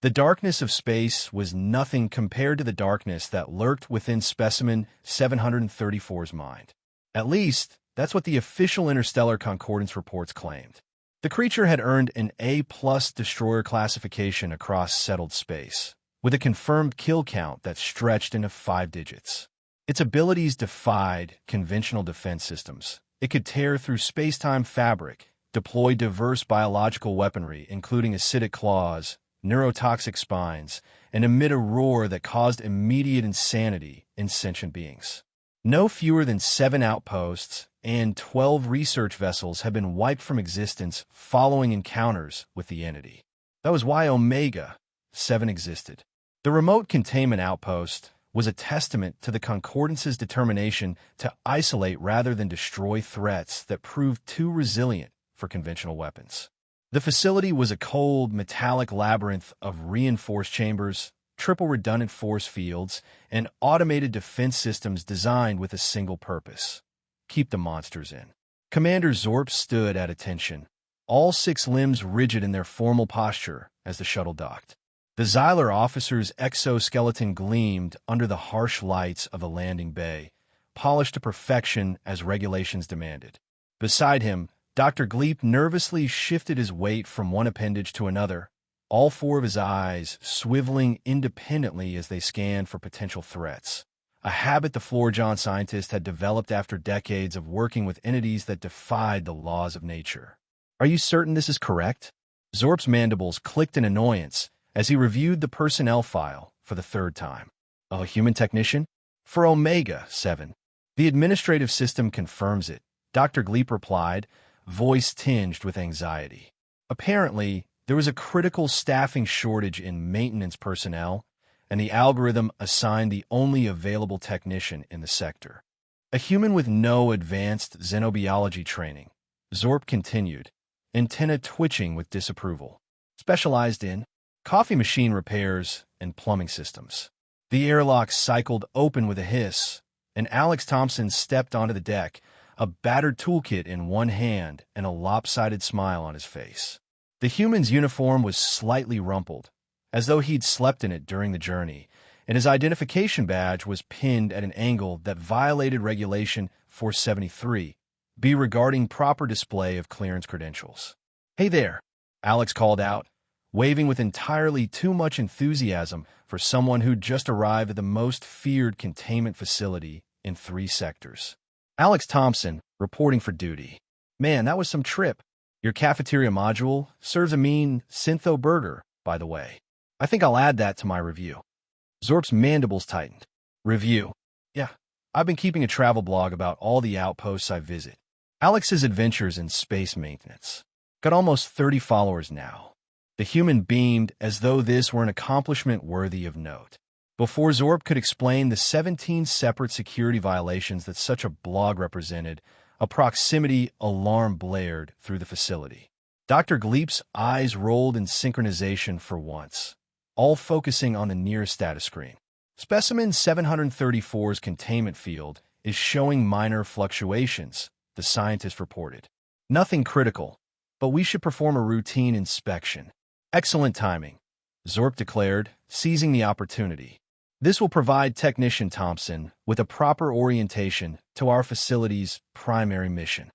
The darkness of space was nothing compared to the darkness that lurked within specimen 734's mind. At least, that's what the official interstellar concordance reports claimed. The creature had earned an A-plus destroyer classification across settled space, with a confirmed kill count that stretched into 5 digits. Its abilities defied conventional defense systems. It could tear through space-time fabric, deploy diverse biological weaponry, including acidic claws, neurotoxic spines, and emit a roar that caused immediate insanity in sentient beings. No fewer than 7 outposts and 12 research vessels have been wiped from existence following encounters with the entity. That was why Omega 7 existed. The remote containment outpost was a testament to the Concordance's determination to isolate rather than destroy threats that proved too resilient for conventional weapons. The facility was a cold, metallic labyrinth of reinforced chambers, triple redundant force fields, and automated defense systems designed with a single purpose: keep the monsters in. Commander Zorp stood at attention, all 6 limbs rigid in their formal posture as the shuttle docked. The Xyler officer's exoskeleton gleamed under the harsh lights of the landing bay, polished to perfection as regulations demanded. Beside him, Dr. Gleep nervously shifted his weight from one appendage to another, all 4 of his eyes swiveling independently as they scanned for potential threats, a habit the Floor-John scientist had developed after decades of working with entities that defied the laws of nature. "Are you certain this is correct?" Zorp's mandibles clicked in annoyance as he reviewed the personnel file for the 3rd time. "A human technician?" "For Omega 7. The administrative system confirms it," Dr. Gleep replied, voice tinged with anxiety. Apparently, there was a critical staffing shortage in maintenance personnel, and the algorithm assigned the only available technician in the sector. "A human with no advanced xenobiology training," Zorp continued, antenna twitching with disapproval. "Specialized in coffee machine repairs and plumbing systems." The airlock cycled open with a hiss, and Alex Thompson stepped onto the deck, a battered toolkit in one hand and a lopsided smile on his face. The human's uniform was slightly rumpled, as though he'd slept in it during the journey, and his identification badge was pinned at an angle that violated Regulation 473, B regarding proper display of clearance credentials. "Hey there," Alex called out, waving with entirely too much enthusiasm for someone who'd just arrived at the most feared containment facility in 3 sectors. Alex Thompson, reporting for duty. "Man, that was some trip. Your cafeteria module serves a mean syntho burger, by the way. I think I'll add that to my review." Zorp's mandibles tightened. "Review? Yeah, I've been keeping a travel blog about all the outposts I visit. Alex's adventures in space maintenance. Got almost 30 followers now." The human beamed as though this were an accomplishment worthy of note. Before Zorp could explain the 17 separate security violations that such a blog represented, a proximity alarm blared through the facility. Dr. Gleep's eyes rolled in synchronization for once, all focusing on the nearest status screen. "Specimen 734's containment field is showing minor fluctuations," the scientist reported. "Nothing critical, but we should perform a routine inspection." "Excellent timing," Zorp declared, seizing the opportunity. "This will provide Technician Thompson with a proper orientation to our facility's primary mission."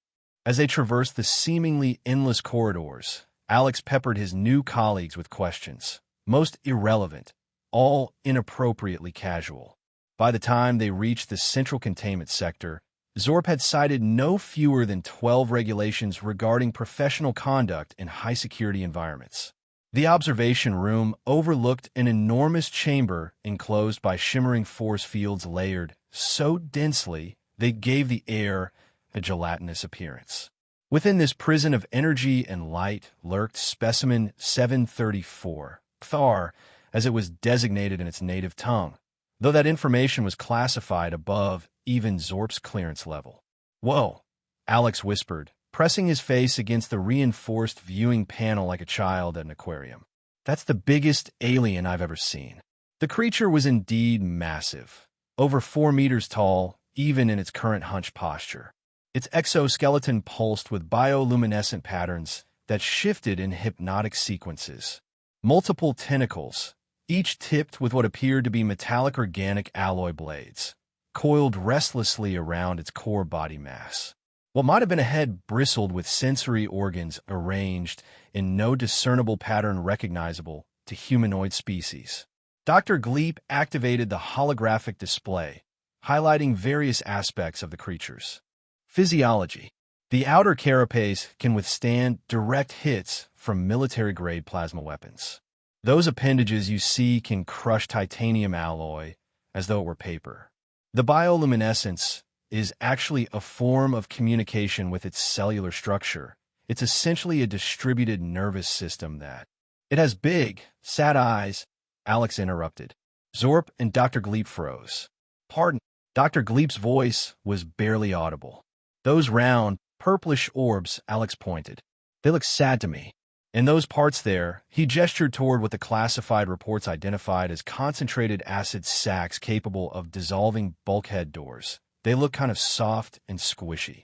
As they traversed the seemingly endless corridors, Alex peppered his new colleagues with questions, most irrelevant, all inappropriately casual. By the time they reached the central containment sector, Zorp had cited no fewer than 12 regulations regarding professional conduct in high-security environments. The observation room overlooked an enormous chamber enclosed by shimmering force fields layered so densely they gave the air a gelatinous appearance. Within this prison of energy and light lurked Specimen 734, Thar, as it was designated in its native tongue, though that information was classified above even Zorp's clearance level. "Whoa," Alex whispered, pressing his face against the reinforced viewing panel like a child at an aquarium. "That's the biggest alien I've ever seen." The creature was indeed massive, over 4 meters tall, even in its current hunched posture. Its exoskeleton pulsed with bioluminescent patterns that shifted in hypnotic sequences. multiple tentacles, each tipped with what appeared to be metallic organic alloy blades, coiled restlessly around its core body mass. What might have been a head bristled with sensory organs arranged in no discernible pattern recognizable to humanoid species. Dr. Gleep activated the holographic display, highlighting various aspects of the creatures. Physiology. The outer carapace can withstand direct hits from military-grade plasma weapons. Those appendages you see can crush titanium alloy as though it were paper. The bioluminescence is actually a form of communication with its cellular structure. It's essentially a distributed nervous system that... It has big, sad eyes, Alex interrupted. Zorp and Dr. Gleep froze. Pardon. Dr. Gleep's voice was barely audible. Those round, purplish orbs, Alex pointed. They look sad to me. In those parts there, he gestured toward what the classified reports identified as concentrated acid sacs capable of dissolving bulkhead doors. They look kind of soft and squishy.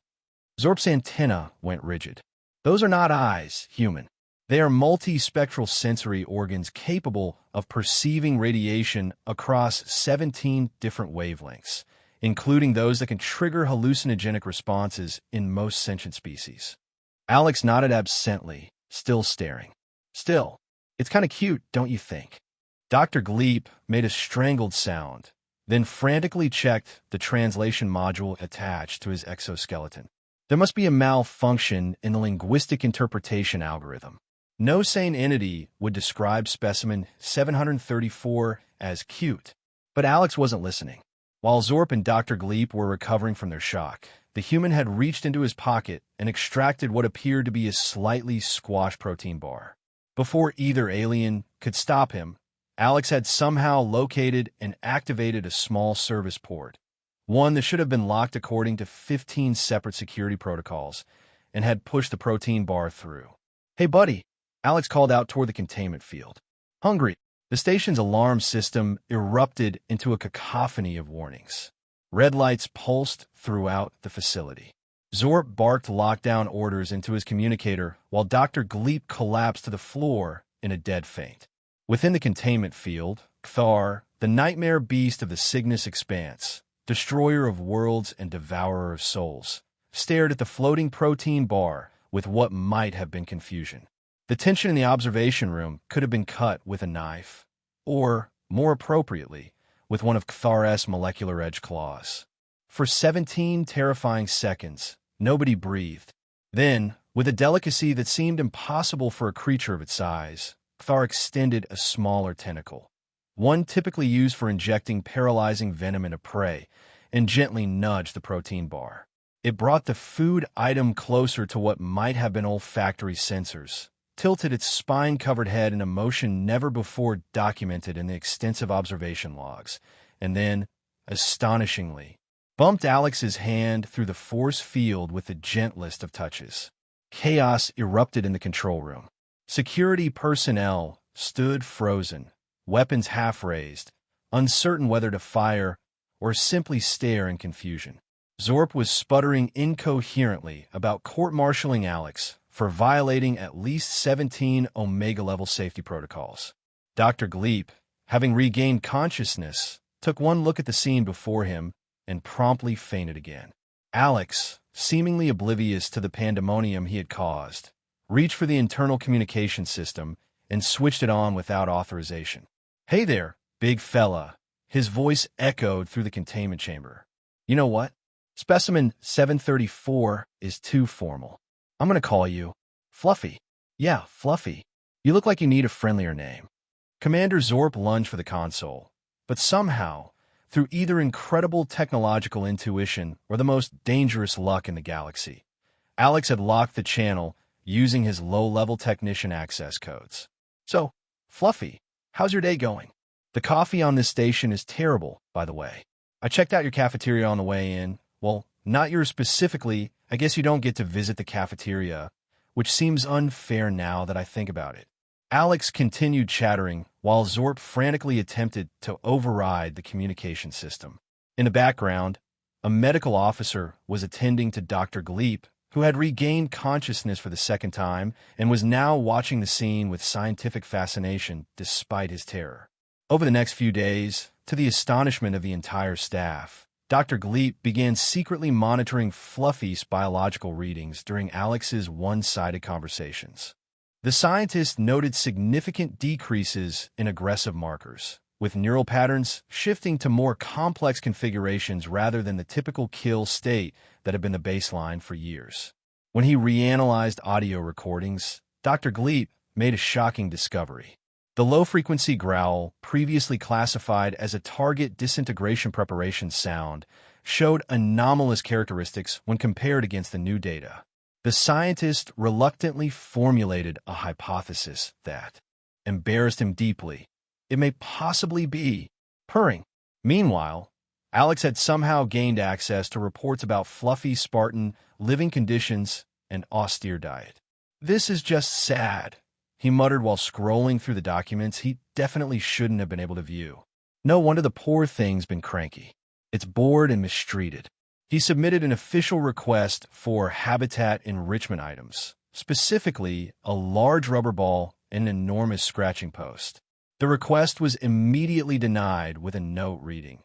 Zorp's antenna went rigid. Those are not eyes, human. They are multispectral sensory organs capable of perceiving radiation across 17 different wavelengths, including those that can trigger hallucinogenic responses in most sentient species. Alex nodded absently, still staring. Still, it's kind of cute, don't you think? Dr. Gleep made a strangled sound, then frantically checked the translation module attached to his exoskeleton. There must be a malfunction in the linguistic interpretation algorithm. No sane entity would describe specimen 734 as cute. But Alex wasn't listening. While Zorp and Dr. Gleep were recovering from their shock, the human had reached into his pocket and extracted what appeared to be a slightly squashed protein bar. Before either alien could stop him, Alex had somehow located and activated a small service port, one that should have been locked according to 15 separate security protocols, and had pushed the protein bar through. "Hey, buddy," Alex called out toward the containment field. "Hungry." The station's alarm system erupted into a cacophony of warnings. Red lights pulsed throughout the facility. Zorp barked lockdown orders into his communicator while Dr. Gleep collapsed to the floor in a dead faint. Within the containment field, Cthar, the nightmare beast of the Cygnus Expanse, destroyer of worlds and devourer of souls, stared at the floating protein bar with what might have been confusion. The tension in the observation room could have been cut with a knife, or, more appropriately, with one of Cthar's molecular edge claws. For 17 terrifying seconds, nobody breathed. Then, with a delicacy that seemed impossible for a creature of its size, Cthar extended a smaller tentacle, one typically used for injecting paralyzing venom into prey, and gently nudged the protein bar. It brought the food item closer to what might have been olfactory sensors, tilted its spine-covered head in a motion never before documented in the extensive observation logs, and then, astonishingly, bumped Alex's hand through the force field with the gentlest of touches. Chaos erupted in the control room. Security personnel stood frozen, weapons half-raised, uncertain whether to fire or simply stare in confusion. Zorp was sputtering incoherently about court-martialing Alex for violating at least 17 Omega-level safety protocols. Dr. Gleep, having regained consciousness, took one look at the scene before him and promptly fainted again. Alex, seemingly oblivious to the pandemonium he had caused, reached for the internal communication system and switched it on without authorization. "Hey there, big fella," his voice echoed through the containment chamber. "You know what? Specimen 734 is too formal. I'm going to call you Fluffy." "Yeah, Fluffy. You look like you need a friendlier name." Commander Zorp lunged for the console, but somehow, through either incredible technological intuition or the most dangerous luck in the galaxy, Alex had locked the channel using his low-level technician access codes. "So, Fluffy, how's your day going? The coffee on this station is terrible, by the way. I checked out your cafeteria on the way in. Well, not yours specifically. I guess you don't get to visit the cafeteria, which seems unfair now that I think about it." Alex continued chattering while Zorp frantically attempted to override the communication system. In the background, a medical officer was attending to Dr. Gleep who had regained consciousness for the second time and was now watching the scene with scientific fascination despite his terror. Over the next few days, to the astonishment of the entire staff, Dr. Gleep began secretly monitoring Fluffy's biological readings during Alex's one-sided conversations. The scientist noted significant decreases in aggressive markers, with neural patterns shifting to more complex configurations rather than the typical kill state that had been the baseline for years. When he reanalyzed audio recordings, Dr. Gleep made a shocking discovery. The low-frequency growl, previously classified as a target disintegration preparation sound, showed anomalous characteristics when compared against the new data. The scientist reluctantly formulated a hypothesis that embarrassed him deeply. It may possibly be purring. Meanwhile, Alex had somehow gained access to reports about Fluffy's Spartan living conditions and austere diet. "This is just sad," he muttered while scrolling through the documents he definitely shouldn't have been able to view. No wonder the poor thing's been cranky. It's bored and mistreated. He submitted an official request for habitat enrichment items, specifically a large rubber ball and an enormous scratching post. The request was immediately denied with a note reading,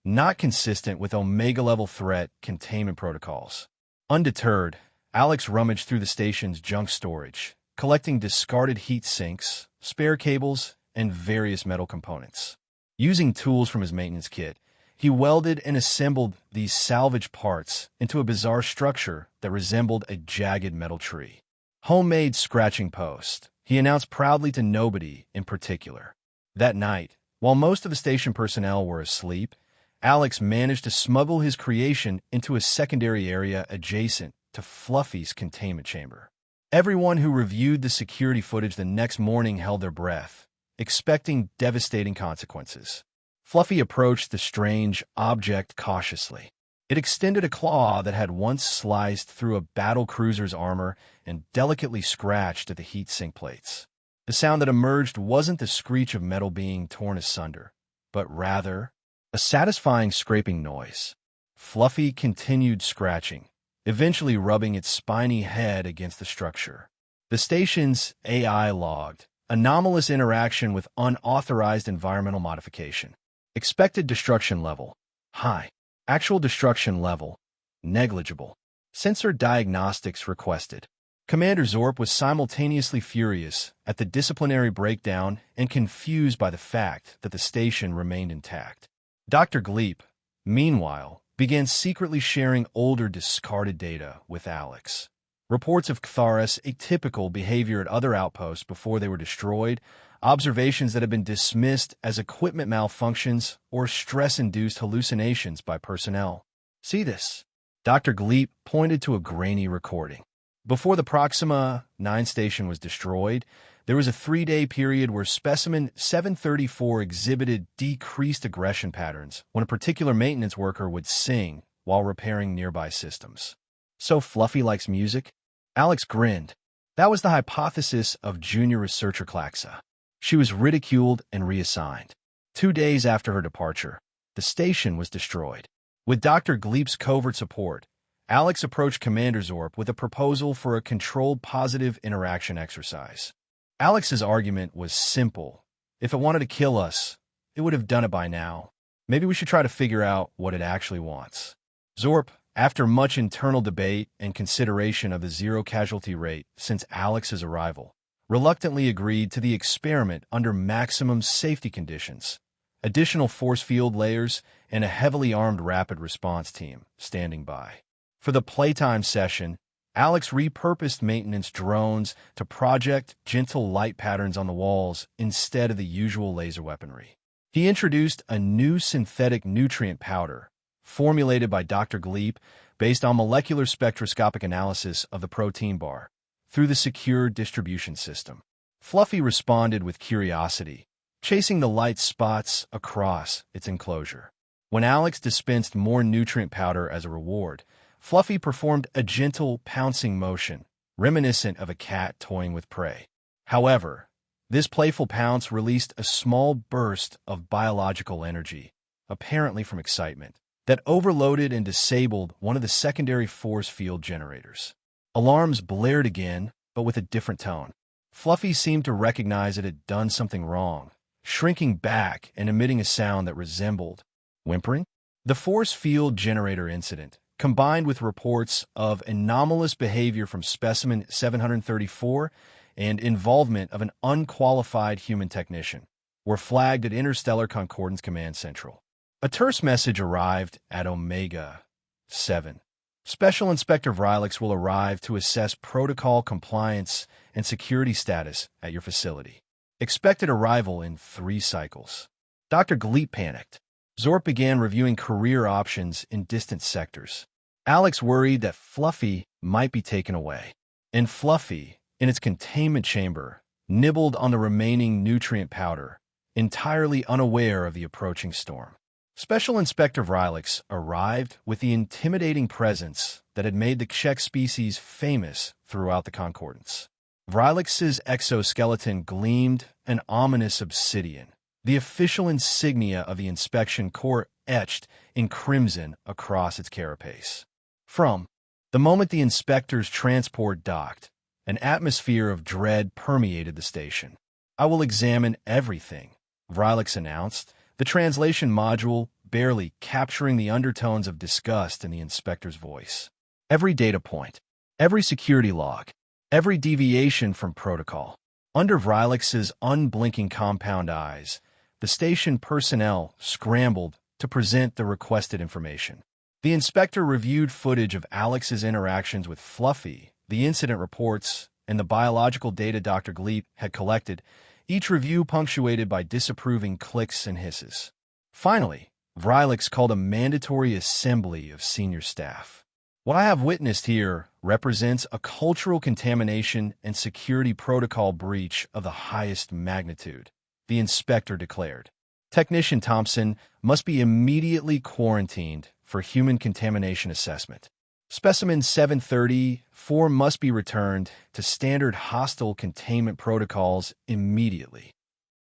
"Not consistent with Omega-level threat containment protocols." Undeterred, Alex rummaged through the station's junk storage, collecting discarded heat sinks, spare cables, and various metal components. Using tools from his maintenance kit, he welded and assembled these salvage parts into a bizarre structure that resembled a jagged metal tree. "Homemade scratching post," he announced proudly to nobody in particular. That night, while most of the station personnel were asleep, Alex managed to smuggle his creation into a secondary area adjacent to Fluffy's containment chamber. Everyone who reviewed the security footage the next morning held their breath, expecting devastating consequences. Fluffy approached the strange object cautiously. It extended a claw that had once sliced through a battle cruiser's armor and delicately scratched at the heat sink plates. The sound that emerged wasn't the screech of metal being torn asunder, but rather a satisfying scraping noise. Fluffy continued scratching, eventually rubbing its spiny head against the structure. The station's AI logged anomalous interaction with unauthorized environmental modification. Expected destruction level, high. Actual destruction level, negligible. Sensor diagnostics requested. Commander Zorp was simultaneously furious at the disciplinary breakdown and confused by the fact that the station remained intact. Dr. Gleep, meanwhile, began secretly sharing older discarded data with Alex. Reports of Ktharis' atypical behavior at other outposts before they were destroyed, observations that had been dismissed as equipment malfunctions or stress-induced hallucinations by personnel. "See this?" Dr. Gleep pointed to a grainy recording. Before the Proxima 9 station was destroyed, there was a 3-day period where specimen 734 exhibited decreased aggression patterns when a particular maintenance worker would sing while repairing nearby systems. "So Fluffy likes music?" Alex grinned. That was the hypothesis of junior researcher Klaxa. She was ridiculed and reassigned. 2 days after her departure, the station was destroyed. With Dr. Gleep's covert support, Alex approached Commander Zorp with a proposal for a controlled positive interaction exercise. Alex's argument was simple. If it wanted to kill us, it would have done it by now. Maybe we should try to figure out what it actually wants. Zorp, after much internal debate and consideration of the zero casualty rate since Alex's arrival, reluctantly agreed to the experiment under maximum safety conditions, additional force field layers, and a heavily armed rapid response team standing by. For the playtime session, Alex repurposed maintenance drones to project gentle light patterns on the walls instead of the usual laser weaponry. He introduced a new synthetic nutrient powder, formulated by Dr. Gleep based on molecular spectroscopic analysis of the protein bar, through the secure distribution system. Fluffy responded with curiosity, chasing the light spots across its enclosure. When Alex dispensed more nutrient powder as a reward, Fluffy performed a gentle pouncing motion, reminiscent of a cat toying with prey. However, this playful pounce released a small burst of biological energy, apparently from excitement, that overloaded and disabled one of the secondary force field generators. Alarms blared again, but with a different tone. Fluffy seemed to recognize it had done something wrong, shrinking back and emitting a sound that resembled whimpering. The force field generator incident, combined with reports of anomalous behavior from specimen 734 and involvement of an unqualified human technician, were flagged at Interstellar Concordance Command Central. A terse message arrived at Omega 7. Special Inspector Vrilix will arrive to assess protocol compliance and security status at your facility. Expected arrival in 3 cycles. Dr. Gleep panicked. Zorp began reviewing career options in distant sectors. Alex worried that Fluffy might be taken away. And Fluffy, in its containment chamber, nibbled on the remaining nutrient powder, entirely unaware of the approaching storm. Special Inspector Vrilix arrived with the intimidating presence that had made the Kshek species famous throughout the Concordance. Vrilix's exoskeleton gleamed an ominous obsidian, the official insignia of the inspection corps etched in crimson across its carapace. From the moment the inspector's transport docked, an atmosphere of dread permeated the station. "I will examine everything," Vrilix announced, the translation module barely capturing the undertones of disgust in the inspector's voice. "Every data point, every security log, every deviation from protocol." Under Vrilix's unblinking compound eyes, the station personnel scrambled to present the requested information. The inspector reviewed footage of Alex's interactions with Fluffy, the incident reports, and the biological data Dr. Gleep had collected, each review punctuated by disapproving clicks and hisses. Finally, Vrilix called a mandatory assembly of senior staff. "What I have witnessed here represents a cultural contamination and security protocol breach of the highest magnitude," the inspector declared. "Technician Thompson must be immediately quarantined for human contamination assessment. Specimen 734 must be returned to standard hostile containment protocols immediately."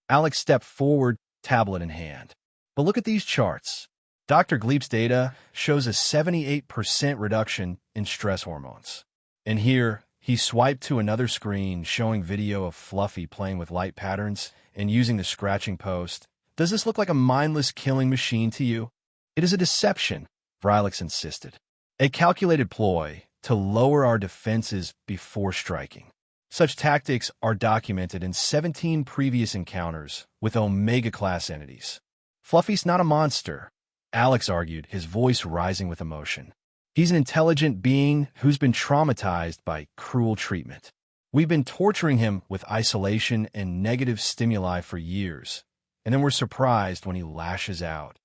Alex stepped forward, tablet in hand. "But look at these charts. Dr. Gleep's data shows a 78% reduction in stress hormones." And here, he swiped to another screen showing video of Fluffy playing with light patterns and using the scratching post. "Does this look like a mindless killing machine to you?" "It is a deception," Vrilix insisted. "A calculated ploy to lower our defenses before striking. Such tactics are documented in 17 previous encounters with Omega-class entities." "Fluffy's not a monster," Alex argued, his voice rising with emotion. "He's an intelligent being who's been traumatized by cruel treatment. We've been torturing him with isolation and negative stimuli for years, and then we're surprised when he lashes out."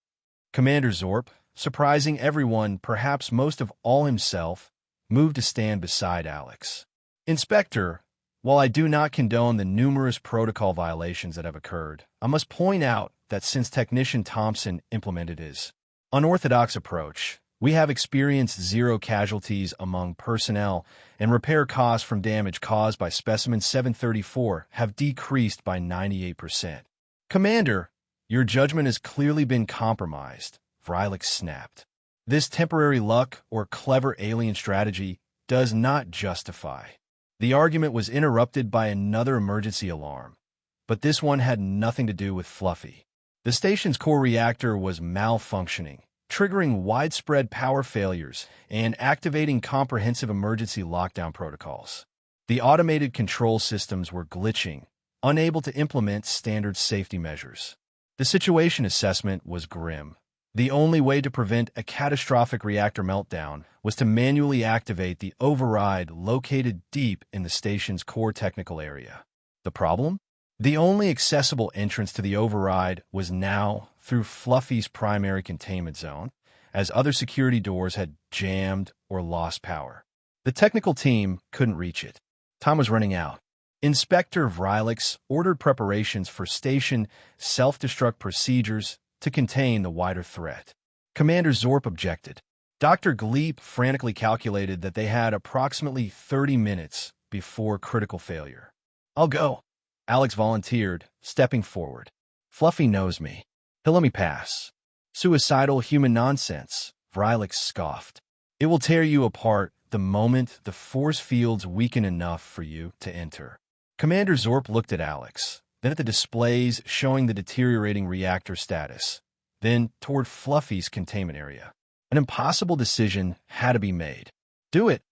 Commander Zorp, surprising everyone, perhaps most of all himself, moved to stand beside Alex. "Inspector, while I do not condone the numerous protocol violations that have occurred, I must point out that since Technician Thompson implemented his unorthodox approach, we have experienced 0 casualties among personnel, and repair costs from damage caused by Specimen 734 have decreased by 98%. "Commander, your judgment has clearly been compromised," Vrilix snapped. "This temporary luck or clever alien strategy does not justify." The argument was interrupted by another emergency alarm, but this one had nothing to do with Fluffy. The station's core reactor was malfunctioning, triggering widespread power failures and activating comprehensive emergency lockdown protocols. The automated control systems were glitching, unable to implement standard safety measures. The situation assessment was grim. The only way to prevent a catastrophic reactor meltdown was to manually activate the override located deep in the station's core technical area. The problem? The only accessible entrance to the override was now through Fluffy's primary containment zone, as other security doors had jammed or lost power. The technical team couldn't reach it. Time was running out. Inspector Vrilix ordered preparations for station self-destruct procedures to contain the wider threat. Commander Zorp objected. Dr. Gleep frantically calculated that they had approximately 30 minutes before critical failure. "I'll go," Alex volunteered, stepping forward. "Fluffy knows me. He'll let me pass." "Suicidal human nonsense," Vrilix scoffed. "It will tear you apart the moment the force fields weaken enough for you to enter. Commander Zorp looked at Alex, then at the displays showing the deteriorating reactor status, then toward Fluffy's containment area. An impossible decision had to be made. "Do it,"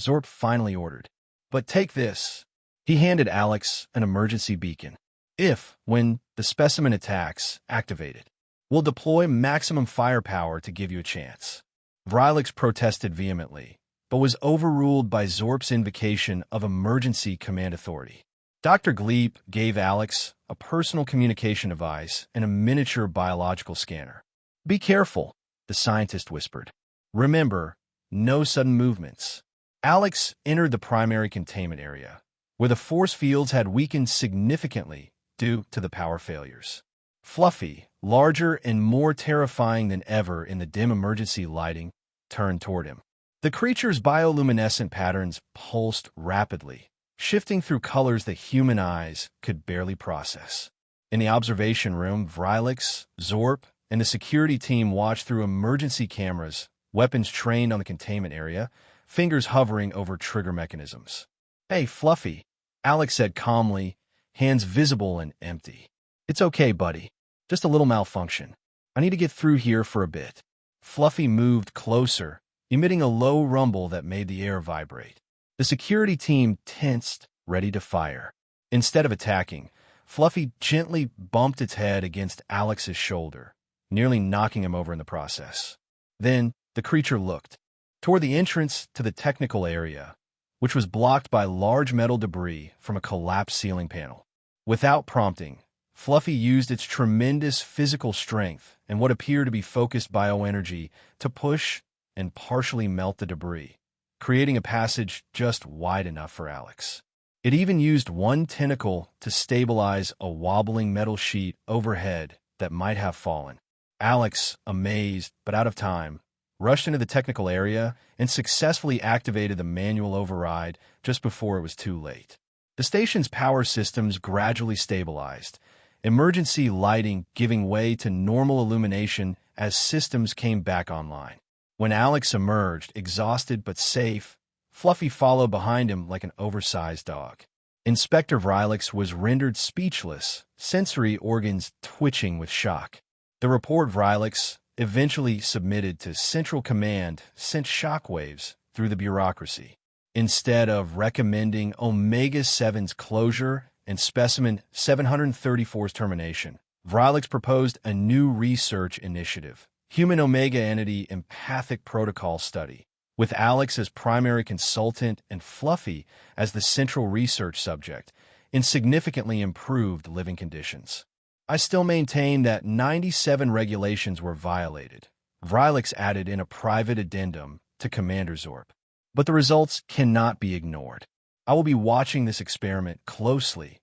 Zorp finally ordered. "But take this." He handed Alex an emergency beacon. "If, when the specimen attacks, activated, we'll deploy maximum firepower to give you a chance." Vrilix protested vehemently, but was overruled by Zorp's invocation of emergency command authority. Dr. Gleep gave Alex a personal communication device and a miniature biological scanner. "Be careful," the scientist whispered. "Remember, no sudden movements." Alex entered the primary containment area, where the force fields had weakened significantly due to the power failures. Fluffy, larger and more terrifying than ever in the dim emergency lighting, turned toward him. The creature's bioluminescent patterns pulsed rapidly, shifting through colors that human eyes could barely process. In the observation room, Vrilix, Zorp, and the security team watched through emergency cameras, weapons trained on the containment area, fingers hovering over trigger mechanisms. "Hey, Fluffy," Alex said calmly, hands visible and empty. "It's okay, buddy. Just a little malfunction. I need to get through here for a bit." Fluffy moved closer, emitting a low rumble that made the air vibrate. The security team tensed, ready to fire. Instead of attacking, Fluffy gently bumped its head against Alex's shoulder, nearly knocking him over in the process. Then the creature looked toward the entrance to the technical area, which was blocked by large metal debris from a collapsed ceiling panel. Without prompting, Fluffy used its tremendous physical strength and what appeared to be focused bioenergy to push and partially melt the debris, creating a passage just wide enough for Alex. It even used one tentacle to stabilize a wobbling metal sheet overhead that might have fallen. Alex, amazed but out of time, rushed into the technical area and successfully activated the manual override just before it was too late. The station's power systems gradually stabilized, emergency lighting giving way to normal illumination as systems came back online. When Alex emerged, exhausted but safe, Fluffy followed behind him like an oversized dog. Inspector Vrilix was rendered speechless, sensory organs twitching with shock. The report Vrilix eventually submitted to Central Command sent shockwaves through the bureaucracy. Instead of recommending Omega-7's closure and Specimen 734's termination, Vrilix proposed a new research initiative, Human Omega Entity Empathic Protocol Study, with Alex as primary consultant and Fluffy as the central research subject, in significantly improved living conditions. "I still maintain that 97 regulations were violated," Vrilix added in a private addendum to Commander Zorp. "But the results cannot be ignored. I will be watching this experiment closely."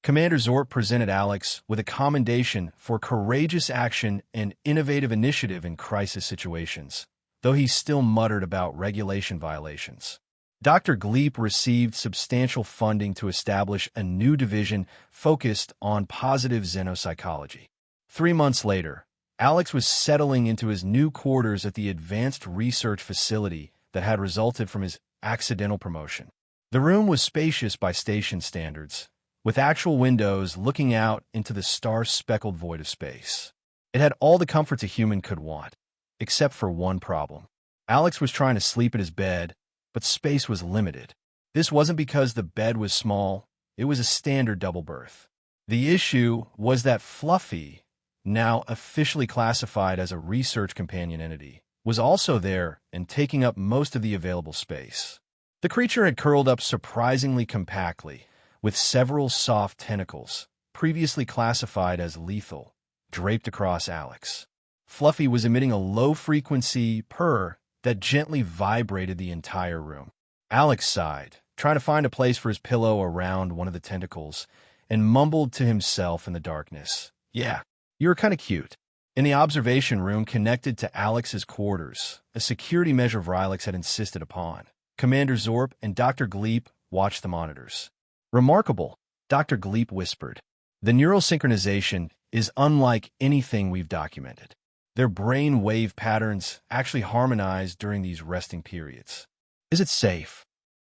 Commander Zorp presented Alex with a commendation for courageous action and innovative initiative in crisis situations, though he still muttered about regulation violations. Dr. Gleep received substantial funding to establish a new division focused on positive xenopsychology. 3 months later, Alex was settling into his new quarters at the advanced research facility that had resulted from his accidental promotion. The room was spacious by station standards, with actual windows looking out into the star-speckled void of space. It had all the comforts a human could want, except for one problem. Alex was trying to sleep at his bed, but space was limited. This wasn't because the bed was small, it was a standard double berth. The issue was that Fluffy, now officially classified as a research companion entity, was also there and taking up most of the available space. The creature had curled up surprisingly compactly, with several soft tentacles, previously classified as lethal, draped across Alex. Fluffy was emitting a low-frequency purr that gently vibrated the entire room. Alex sighed, trying to find a place for his pillow around one of the tentacles, and mumbled to himself in the darkness, "Yeah, you were kind of cute." In the observation room connected to Alex's quarters, a security measure Vrilix had insisted upon, Commander Zorp and Dr. Gleep watched the monitors. "Remarkable," Dr. Gleep whispered. "The neural synchronization is unlike anything we've documented. Their brain wave patterns actually harmonize during these resting periods." Is it safe?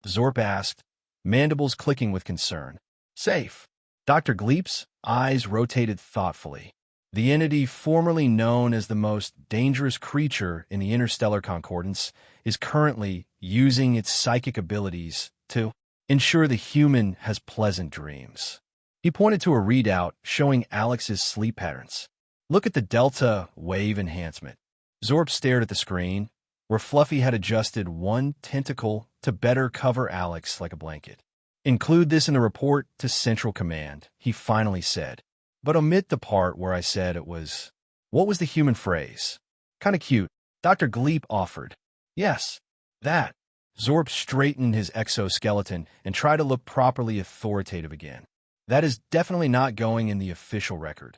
Zorp asked, mandibles clicking with concern. Safe. Dr. Gleep's eyes rotated thoughtfully. The entity formerly known as the most dangerous creature in the Interstellar Concordance is currently using its psychic abilities to ensure the human has pleasant dreams. He pointed to a readout showing Alex's sleep patterns. Look at the delta wave enhancement. Zorp stared at the screen, where Fluffy had adjusted one tentacle to better cover Alex like a blanket. Include this in the report to Central Command, he finally said. But omit the part where I said it was... What was the human phrase? Kinda cute. Dr. Gleep offered. Yes, that. Zorp straightened his exoskeleton and tried to look properly authoritative again. That is definitely not going in the official record.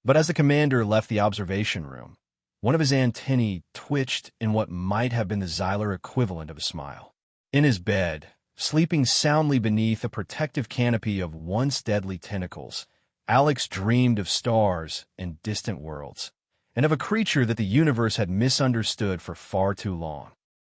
But as the commander left the observation room, one of his antennae twitched in what might have been the Xylar equivalent of a smile. In his bed, sleeping soundly beneath a protective canopy of once deadly tentacles, Alex dreamed of stars and distant worlds, and of a creature that the universe had misunderstood for far too long.